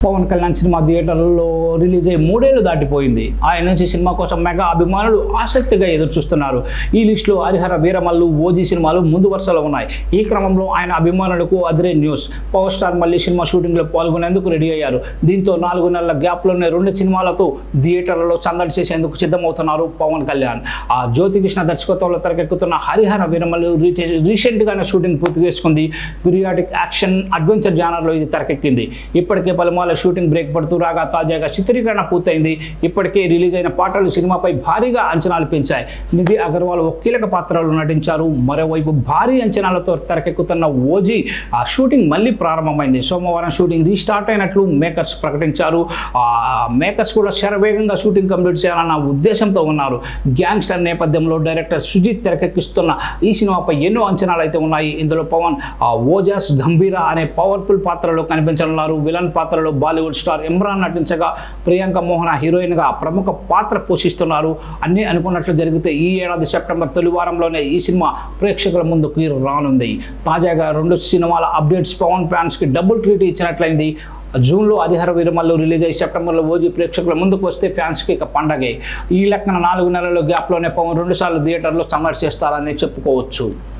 Pawan Kalyan cinema థియేటర్లలో release అయ్యి 3 ఏళ్లు దాటిపోయింది. ఆయన నుంచి సినిమా కోసం మెగా అభిమానులు ఆసక్తిగా ఎదురు చూస్తున్నారు. ఈ లిస్టులో హరిహర వీరమల్లు, ఓజీ సినిమాలు ముందు వరుసలో ఉన్నాయి. ఈ క్రమంలో ఆయన అభిమానులకు అదిరే న్యూస్. పవర్ స్టార్ మళ్ళీ సినిమా షూటింగ్లో పాల్గొనేందుకు రెడీ అయ్యారు. దీంతో 4 నెలల గ్యాప్లోనే 2 సినిమాలతో థియేటర్లలో సందడి చేసేందుకు సిద్ధమవుతున్నారు పవన్ కళ్యాణ్. ఆ జ్యోతికృష్ణ దర్శకత్వంలో తెరకెక్కుతున్న హరిహర వీరమల్లు రీసెంట్గానే షూటింగ్ పూర్తి చేసుకుంది. పీరియాడిక్ యాక్షన్ అడ్వెంచర్ జానర్లో ఇది తెరకెక్కింది. ఇప్పటికే పలుమార్లు షూటింగ్ బ్రేక్ పడుతూ రాగా తాజాగా చిత్రీకరణ పూర్తయింది. ఇప్పటికే రిలీజ్ అయిన పాటలు సినిమాపై భారీగా అంచనాలు పెంచాయి. నిధి అగర్వాల్ ఒక కీలక పాత్రలో నటించారు. మరోవైపు భారీ అంచనాలతో తెరకెక్కుతున్న ఓజీ ఆ షూటింగ్ మళ్ళీ ప్రారంభమైంది. సోమవారం షూటింగ్ రీస్టార్ట్ అయినట్లు మేకర్స్ ప్రకటించారు. మేకర్స్ కూడా శరవేగంగా షూటింగ్ కంప్లీట్ చేయాలన్న ఉద్దేశంతో ఉన్నారు. గ్యాంగ్స్టర్ నేపథ్యంలో డైరెక్టర్ సుజిత్ తెరకెక్కిస్తున్న ఈ సినిమాపై ఎన్నో అంచనాలు అయితే ఉన్నాయి. ఇందులో పవన్ ఓజాస్ గంభీర అనే పవర్ఫుల్ పాత్రలో కనిపించనున్నారు. విలన్ పాత్రలో బాలీవుడ్ స్టార్ ఇమ్రాన్ నటించగా ప్రియాంక మోహన హీరోయిన్గా ప్రముఖ పాత్ర పోషిస్తున్నారు. అన్నీ అనుకున్నట్లు జరిగితే ఈ ఏడాది సెప్టెంబర్ తొలి వారంలోనే ఈ సినిమా ప్రేక్షకుల ముందుకు రానుంది. తాజాగా 2 సినిమాల అప్డేట్స్ పవన్ ఫ్యాన్స్కి డబుల్ ట్రీట్ ఇచ్చినట్లయింది. జూన్లో హరిహర వీరమల్లు రిలీజ్ అయ్యి సెప్టెంబర్లో ఓజీ ప్రేక్షకుల ముందుకు వస్తే ఫ్యాన్స్కి ఇక పండగే. ఈ లెక్కన 4 నెలల గ్యాప్లోనే పవన్ 2 సార్లు థియేటర్లో సందడి చేస్తారని చెప్పుకోవచ్చు.